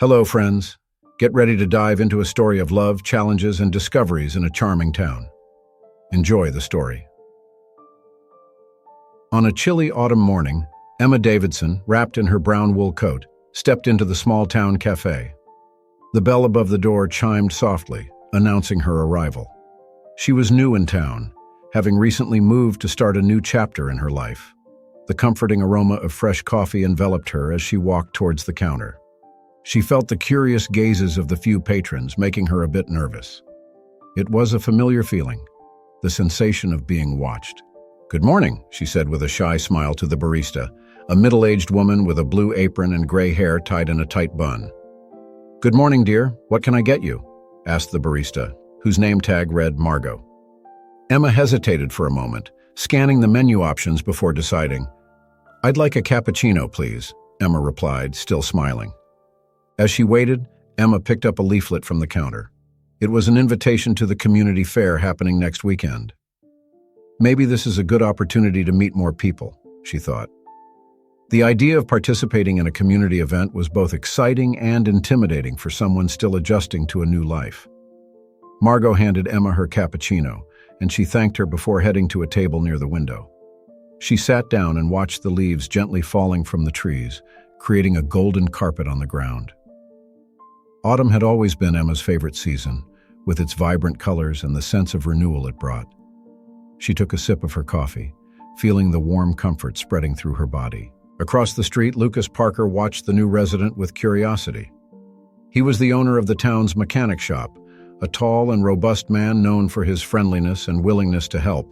Hello, friends. Get ready to dive into a story of love, challenges, and discoveries in a charming town. Enjoy the story. On a chilly autumn morning, Emma Davidson, wrapped in her brown wool coat, stepped into the small-town cafe. The bell above the door chimed softly, announcing her arrival. She was new in town, having recently moved to start a new chapter in her life. The comforting aroma of fresh coffee enveloped her as she walked towards the counter. She felt the curious gazes of the few patrons, making her a bit nervous. It was a familiar feeling, the sensation of being watched. "Good morning," she said with a shy smile to the barista, a middle-aged woman with a blue apron and gray hair tied in a tight bun. "Good morning, dear. What can I get you?" asked the barista, whose name tag read Margot. Emma hesitated for a moment, scanning the menu options before deciding. "I'd like a cappuccino, please," Emma replied, still smiling. As she waited, Emma picked up a leaflet from the counter. It was an invitation to the community fair happening next weekend. Maybe this is a good opportunity to meet more people, she thought. The idea of participating in a community event was both exciting and intimidating for someone still adjusting to a new life. Margot handed Emma her cappuccino, and she thanked her before heading to a table near the window. She sat down and watched the leaves gently falling from the trees, creating a golden carpet on the ground. Autumn had always been Emma's favorite season, with its vibrant colors and the sense of renewal it brought. She took a sip of her coffee, feeling the warm comfort spreading through her body. Across the street, Lucas Parker watched the new resident with curiosity. He was the owner of the town's mechanic shop, a tall and robust man known for his friendliness and willingness to help.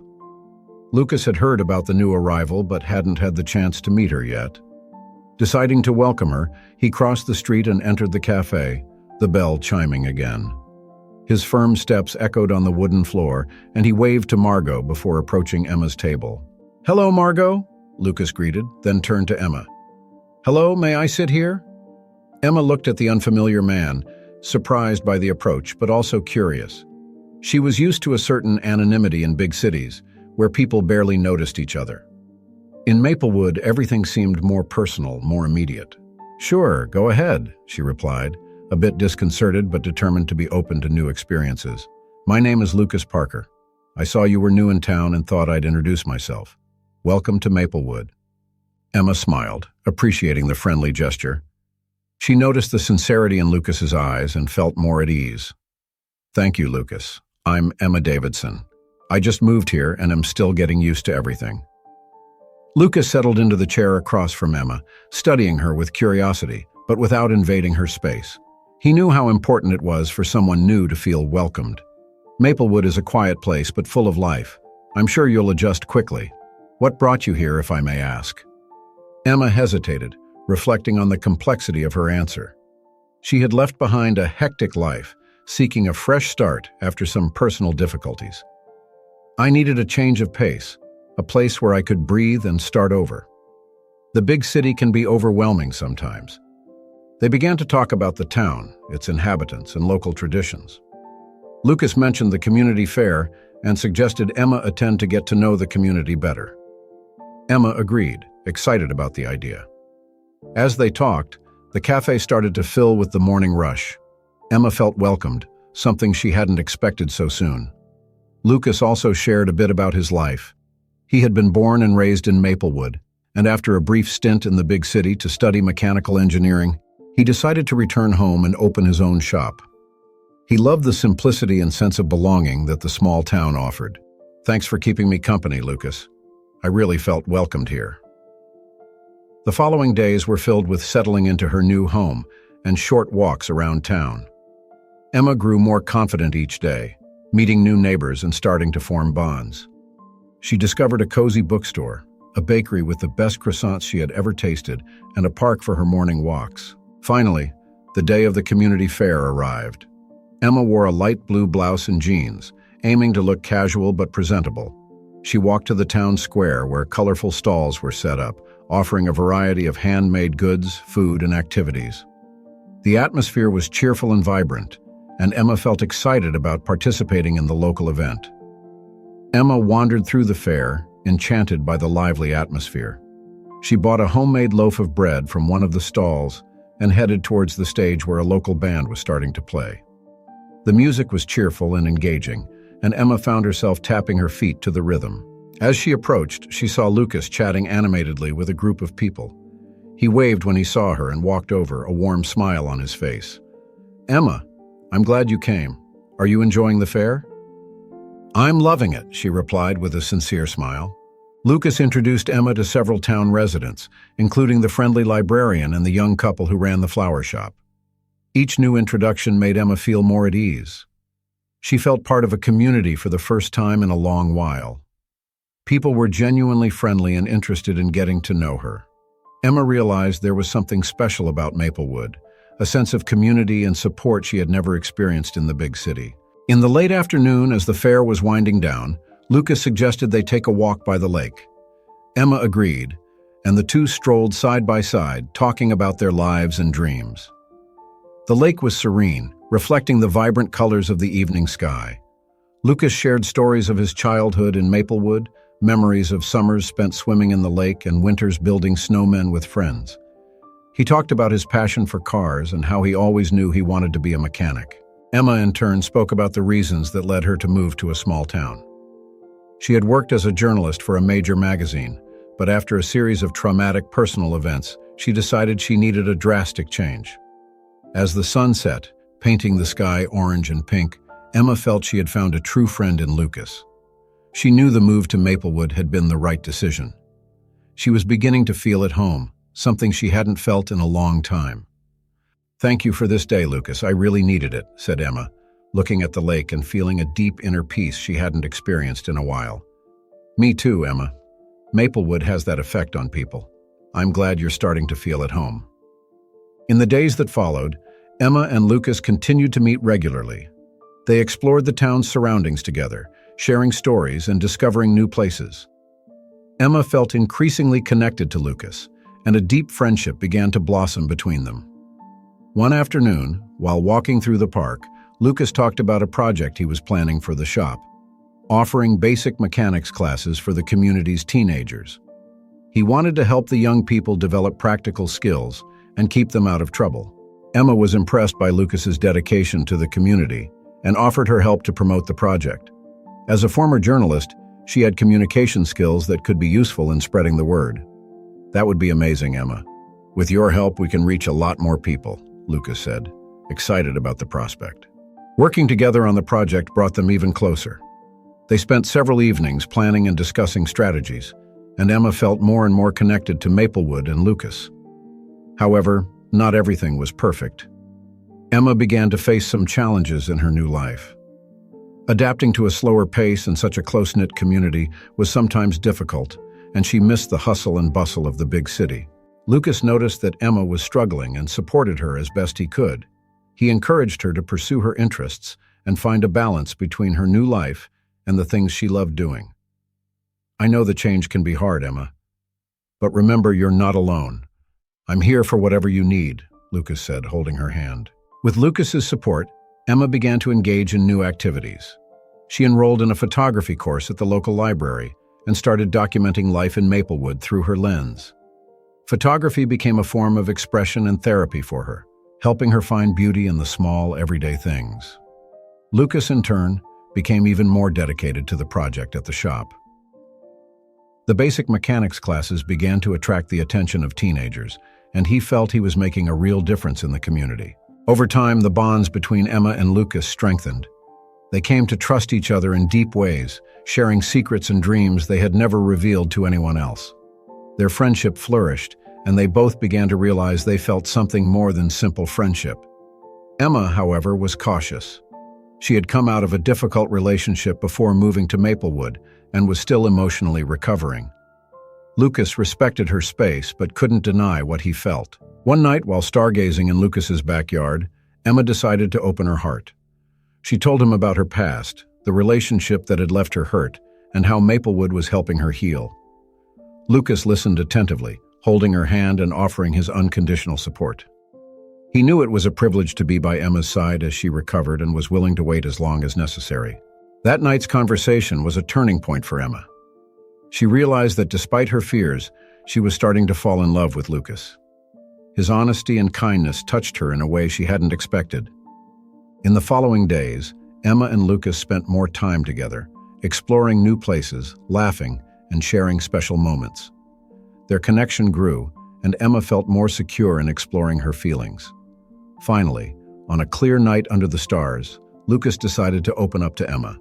Lucas had heard about the new arrival but hadn't had the chance to meet her yet. Deciding to welcome her, he crossed the street and entered the cafe, the bell chiming again. His firm steps echoed on the wooden floor, and he waved to Margot before approaching Emma's table. "Hello, Margot," Lucas greeted, then turned to Emma. "Hello, may I sit here?" Emma looked at the unfamiliar man, surprised by the approach, but also curious. She was used to a certain anonymity in big cities, where people barely noticed each other. In Maplewood, everything seemed more personal, more immediate. "Sure, go ahead," she replied, a bit disconcerted but determined to be open to new experiences. "My name is Lucas Parker. I saw you were new in town and thought I'd introduce myself. Welcome to Maplewood." Emma smiled, appreciating the friendly gesture. She noticed the sincerity in Lucas's eyes and felt more at ease. "Thank you, Lucas. I'm Emma Davidson. I just moved here and am still getting used to everything." Lucas settled into the chair across from Emma, studying her with curiosity, but without invading her space. He knew how important it was for someone new to feel welcomed. Maplewood is a quiet place but full of life. I'm sure you'll adjust quickly. What brought you here, if I may ask? Emma hesitated, reflecting on the complexity of her answer. She had left behind a hectic life, seeking a fresh start after some personal difficulties. I needed a change of pace, a place where I could breathe and start over. The big city can be overwhelming sometimes. They began to talk about the town, its inhabitants, and local traditions. Lucas mentioned the community fair and suggested Emma attend to get to know the community better. Emma agreed, excited about the idea. As they talked, the cafe started to fill with the morning rush. Emma felt welcomed, something she hadn't expected so soon. Lucas also shared a bit about his life. He had been born and raised in Maplewood, and after a brief stint in the big city to study mechanical engineering, he decided to return home and open his own shop. He loved the simplicity and sense of belonging that the small town offered. "Thanks for keeping me company, Lucas. I really felt welcomed here." The following days were filled with settling into her new home and short walks around town. Emma grew more confident each day, meeting new neighbors and starting to form bonds. She discovered a cozy bookstore, a bakery with the best croissants she had ever tasted, and a park for her morning walks. Finally, the day of the community fair arrived. Emma wore a light blue blouse and jeans, aiming to look casual but presentable. She walked to the town square where colorful stalls were set up, offering a variety of handmade goods, food, and activities. The atmosphere was cheerful and vibrant, and Emma felt excited about participating in the local event. Emma wandered through the fair, enchanted by the lively atmosphere. She bought a homemade loaf of bread from one of the stalls, and headed towards the stage where a local band was starting to play. The music was cheerful and engaging, and Emma found herself tapping her feet to the rhythm. As she approached, she saw Lucas chatting animatedly with a group of people. He waved when he saw her and walked over, a warm smile on his face. "Emma, I'm glad you came. Are you enjoying the fair?" "I'm loving it," she replied with a sincere smile. Lucas introduced Emma to several town residents, including the friendly librarian and the young couple who ran the flower shop. Each new introduction made Emma feel more at ease. She felt part of a community for the first time in a long while. People were genuinely friendly and interested in getting to know her. Emma realized there was something special about Maplewood, a sense of community and support she had never experienced in the big city. In the late afternoon, as the fair was winding down, Lucas suggested they take a walk by the lake. Emma agreed, and the two strolled side by side, talking about their lives and dreams. The lake was serene, reflecting the vibrant colors of the evening sky. Lucas shared stories of his childhood in Maplewood, memories of summers spent swimming in the lake and winters building snowmen with friends. He talked about his passion for cars and how he always knew he wanted to be a mechanic. Emma, in turn, spoke about the reasons that led her to move to a small town. She had worked as a journalist for a major magazine, but after a series of traumatic personal events, she decided she needed a drastic change. As the sun set, painting the sky orange and pink, Emma felt she had found a true friend in Lucas. She knew the move to Maplewood had been the right decision. She was beginning to feel at home, something she hadn't felt in a long time. "Thank you for this day, Lucas. I really needed it," said Emma, looking at the lake and feeling a deep inner peace she hadn't experienced in a while. "Me too, Emma. Maplewood has that effect on people. I'm glad you're starting to feel at home." In the days that followed, Emma and Lucas continued to meet regularly. They explored the town's surroundings together, sharing stories and discovering new places. Emma felt increasingly connected to Lucas, and a deep friendship began to blossom between them. One afternoon, while walking through the park, Lucas talked about a project he was planning for the shop, offering basic mechanics classes for the community's teenagers. He wanted to help the young people develop practical skills and keep them out of trouble. Emma was impressed by Lucas's dedication to the community and offered her help to promote the project. As a former journalist, she had communication skills that could be useful in spreading the word. "That would be amazing, Emma. With your help, we can reach a lot more people," Lucas said, excited about the prospect. Working together on the project brought them even closer. They spent several evenings planning and discussing strategies, and Emma felt more and more connected to Maplewood and Lucas. However, not everything was perfect. Emma began to face some challenges in her new life. Adapting to a slower pace in such a close-knit community was sometimes difficult, and she missed the hustle and bustle of the big city. Lucas noticed that Emma was struggling and supported her as best he could. He encouraged her to pursue her interests and find a balance between her new life and the things she loved doing. "I know the change can be hard, Emma. But remember, you're not alone. I'm here for whatever you need," Lucas said, holding her hand. With Lucas's support, Emma began to engage in new activities. She enrolled in a photography course at the local library and started documenting life in Maplewood through her lens. Photography became a form of expression and therapy for her, helping her find beauty in the small, everyday things. Lucas, in turn, became even more dedicated to the project at the shop. The basic mechanics classes began to attract the attention of teenagers, and he felt he was making a real difference in the community. Over time, the bonds between Emma and Lucas strengthened. They came to trust each other in deep ways, sharing secrets and dreams they had never revealed to anyone else. Their friendship flourished, and they both began to realize they felt something more than simple friendship. Emma, however, was cautious. She had come out of a difficult relationship before moving to Maplewood and was still emotionally recovering. Lucas respected her space but couldn't deny what he felt. One night, while stargazing in Lucas's backyard, Emma decided to open her heart. She told him about her past, the relationship that had left her hurt, and how Maplewood was helping her heal. Lucas listened attentively, holding her hand and offering his unconditional support. He knew it was a privilege to be by Emma's side as she recovered and was willing to wait as long as necessary. That night's conversation was a turning point for Emma. She realized that despite her fears, she was starting to fall in love with Lucas. His honesty and kindness touched her in a way she hadn't expected. In the following days, Emma and Lucas spent more time together, exploring new places, laughing, and sharing special moments. Their connection grew, and Emma felt more secure in exploring her feelings. Finally, on a clear night under the stars, Lucas decided to open up to Emma.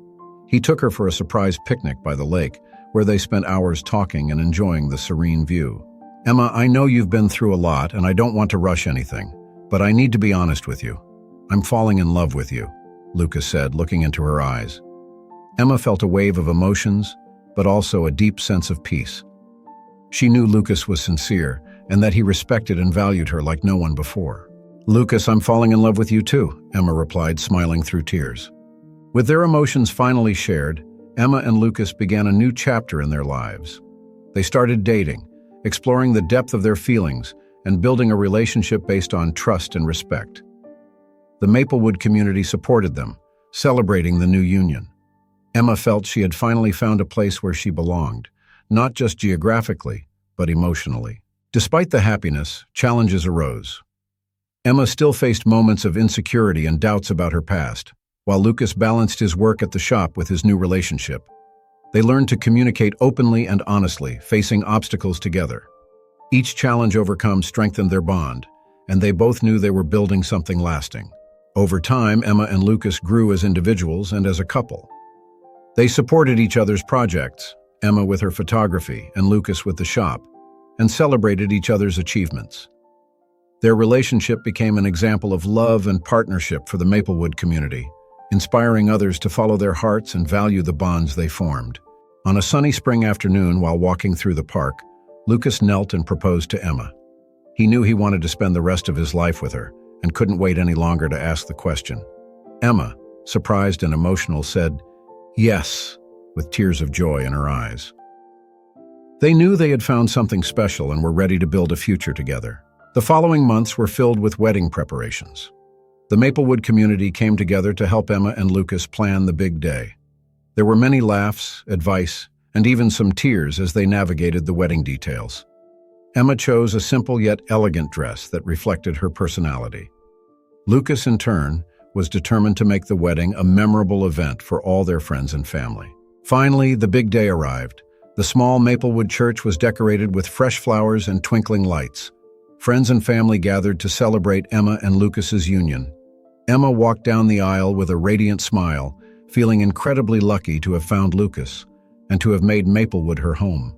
He took her for a surprise picnic by the lake, where they spent hours talking and enjoying the serene view. "Emma, I know you've been through a lot, and I don't want to rush anything, but I need to be honest with you. I'm falling in love with you," Lucas said, looking into her eyes. Emma felt a wave of emotions, but also a deep sense of peace. She knew Lucas was sincere, and that he respected and valued her like no one before. "Lucas, I'm falling in love with you too," Emma replied, smiling through tears. With their emotions finally shared, Emma and Lucas began a new chapter in their lives. They started dating, exploring the depth of their feelings, and building a relationship based on trust and respect. The Maplewood community supported them, celebrating the new union. Emma felt she had finally found a place where she belonged, not just geographically, but emotionally. Despite the happiness, challenges arose. Emma still faced moments of insecurity and doubts about her past, while Lucas balanced his work at the shop with his new relationship. They learned to communicate openly and honestly, facing obstacles together. Each challenge overcome strengthened their bond, and they both knew they were building something lasting. Over time, Emma and Lucas grew as individuals and as a couple. They supported each other's projects, Emma with her photography and Lucas with the shop, and celebrated each other's achievements. Their relationship became an example of love and partnership for the Maplewood community, inspiring others to follow their hearts and value the bonds they formed. On a sunny spring afternoon while walking through the park, Lucas knelt and proposed to Emma. He knew he wanted to spend the rest of his life with her and couldn't wait any longer to ask the question. Emma, surprised and emotional, said, "Yes," with tears of joy in her eyes. They knew they had found something special and were ready to build a future together. The following months were filled with wedding preparations. The Maplewood community came together to help Emma and Lucas plan the big day. There were many laughs, advice, and even some tears as they navigated the wedding details. Emma chose a simple yet elegant dress that reflected her personality. Lucas, in turn, was determined to make the wedding a memorable event for all their friends and family. Finally, the big day arrived. The small Maplewood church was decorated with fresh flowers and twinkling lights. Friends and family gathered to celebrate Emma and Lucas's union. Emma walked down the aisle with a radiant smile, feeling incredibly lucky to have found Lucas and to have made Maplewood her home.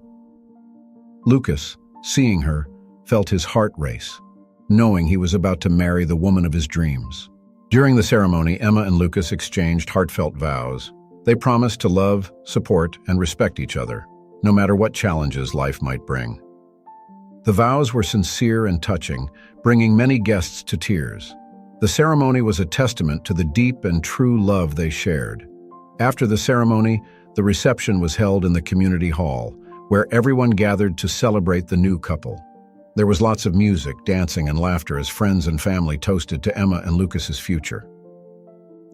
Lucas, seeing her, felt his heart race, knowing he was about to marry the woman of his dreams. During the ceremony, Emma and Lucas exchanged heartfelt vows. They promised to love, support, and respect each other, no matter what challenges life might bring. The vows were sincere and touching, bringing many guests to tears. The ceremony was a testament to the deep and true love they shared. After the ceremony, the reception was held in the community hall, where everyone gathered to celebrate the new couple. There was lots of music, dancing, and laughter as friends and family toasted to Emma and Lucas's future.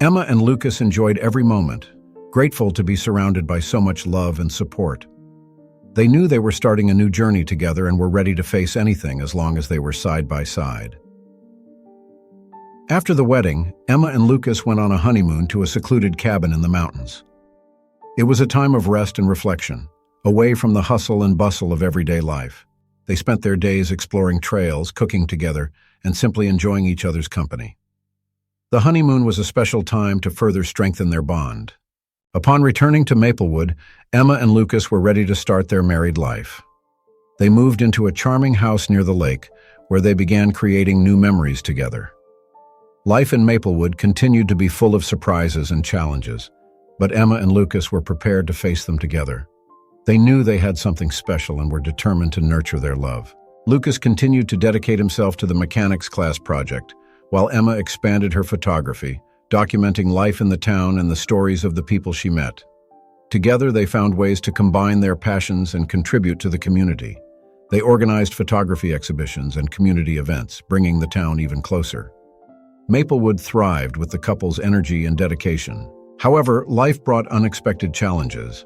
Emma and Lucas enjoyed every moment, grateful to be surrounded by so much love and support. They knew they were starting a new journey together and were ready to face anything as long as they were side by side. After the wedding, Emma and Lucas went on a honeymoon to a secluded cabin in the mountains. It was a time of rest and reflection, away from the hustle and bustle of everyday life. They spent their days exploring trails, cooking together, and simply enjoying each other's company. The honeymoon was a special time to further strengthen their bond. Upon returning to Maplewood, Emma and Lucas were ready to start their married life. They moved into a charming house near the lake, where they began creating new memories together. Life in Maplewood continued to be full of surprises and challenges, but Emma and Lucas were prepared to face them together. They knew they had something special and were determined to nurture their love. Lucas continued to dedicate himself to the mechanics class project, while Emma expanded her photography, documenting life in the town and the stories of the people she met. Together, they found ways to combine their passions and contribute to the community. They organized photography exhibitions and community events, bringing the town even closer. Maplewood thrived with the couple's energy and dedication. However, life brought unexpected challenges.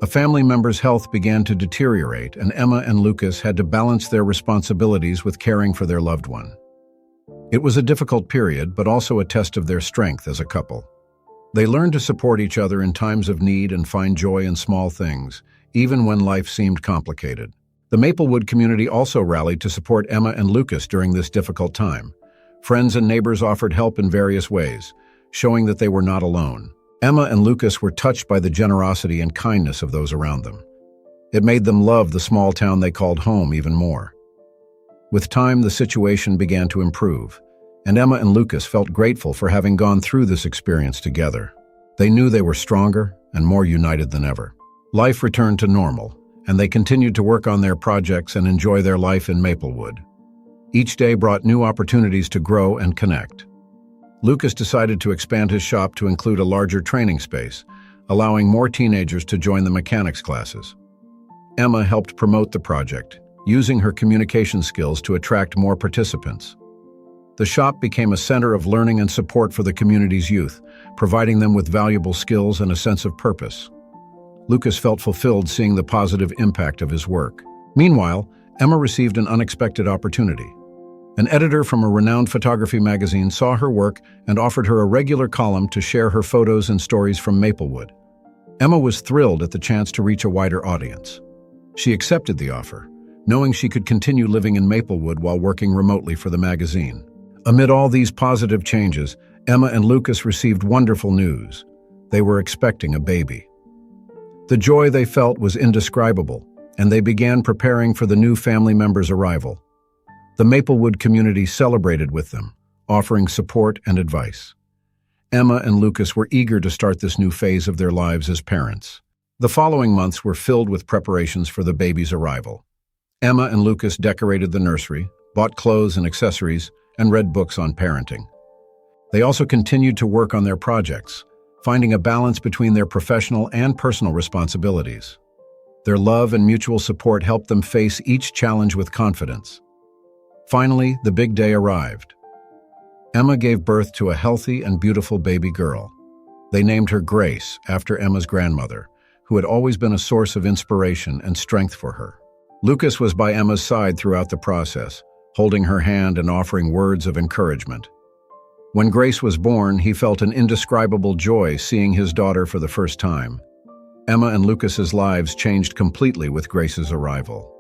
A family member's health began to deteriorate, and Emma and Lucas had to balance their responsibilities with caring for their loved one. It was a difficult period, but also a test of their strength as a couple. They learned to support each other in times of need and find joy in small things, even when life seemed complicated. The Maplewood community also rallied to support Emma and Lucas during this difficult time. Friends and neighbors offered help in various ways, showing that they were not alone. Emma and Lucas were touched by the generosity and kindness of those around them. It made them love the small town they called home even more. With time, the situation began to improve, and Emma and Lucas felt grateful for having gone through this experience together. They knew they were stronger and more united than ever. Life returned to normal, and they continued to work on their projects and enjoy their life in Maplewood. Each day brought new opportunities to grow and connect. Lucas decided to expand his shop to include a larger training space, allowing more teenagers to join the mechanics classes. Emma helped promote the project, using her communication skills to attract more participants. The shop became a center of learning and support for the community's youth, providing them with valuable skills and a sense of purpose. Lucas felt fulfilled seeing the positive impact of his work. Meanwhile, Emma received an unexpected opportunity. An editor from a renowned photography magazine saw her work and offered her a regular column to share her photos and stories from Maplewood. Emma was thrilled at the chance to reach a wider audience. She accepted the offer, knowing she could continue living in Maplewood while working remotely for the magazine. Amid all these positive changes, Emma and Lucas received wonderful news. They were expecting a baby. The joy they felt was indescribable, and they began preparing for the new family member's arrival. The Maplewood community celebrated with them, offering support and advice. Emma and Lucas were eager to start this new phase of their lives as parents. The following months were filled with preparations for the baby's arrival. Emma and Lucas decorated the nursery, bought clothes and accessories, and read books on parenting. They also continued to work on their projects, finding a balance between their professional and personal responsibilities. Their love and mutual support helped them face each challenge with confidence. Finally, the big day arrived. Emma gave birth to a healthy and beautiful baby girl. They named her Grace after Emma's grandmother, who had always been a source of inspiration and strength for her. Lucas was by Emma's side throughout the process, holding her hand and offering words of encouragement. When Grace was born, he felt an indescribable joy seeing his daughter for the first time. Emma and Lucas's lives changed completely with Grace's arrival.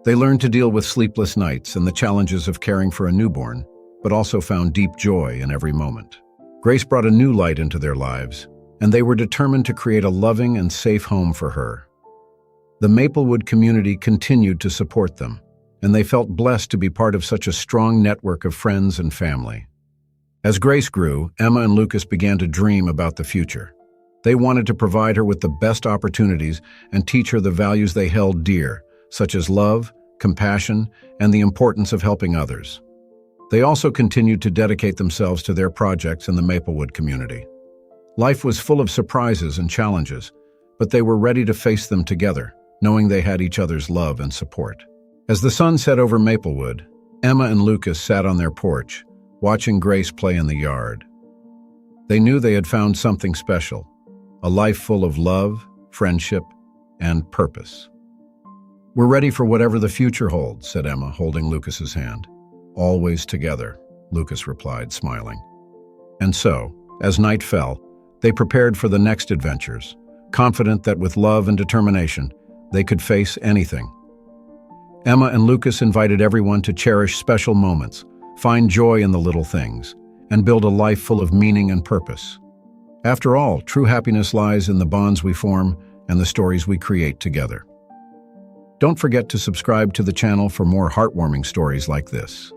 They learned to deal with sleepless nights and the challenges of caring for a newborn, but also found deep joy in every moment. Grace brought a new light into their lives, and they were determined to create a loving and safe home for her. The Maplewood community continued to support them, and they felt blessed to be part of such a strong network of friends and family. As Grace grew, Emma and Lucas began to dream about the future. They wanted to provide her with the best opportunities and teach her the values they held dear, such as love, compassion, and the importance of helping others. They also continued to dedicate themselves to their projects in the Maplewood community. Life was full of surprises and challenges, but they were ready to face them together, knowing they had each other's love and support. As the sun set over Maplewood, Emma and Lucas sat on their porch, watching Grace play in the yard. They knew they had found something special, a life full of love, friendship, and purpose. "We're ready for whatever the future holds," said Emma, holding Lucas's hand. "Always together," Lucas replied, smiling. And so, as night fell, they prepared for the next adventures, confident that with love and determination, they could face anything. Emma and Lucas invited everyone to cherish special moments, find joy in the little things, and build a life full of meaning and purpose. After all, true happiness lies in the bonds we form and the stories we create together. Don't forget to subscribe to the channel for more heartwarming stories like this.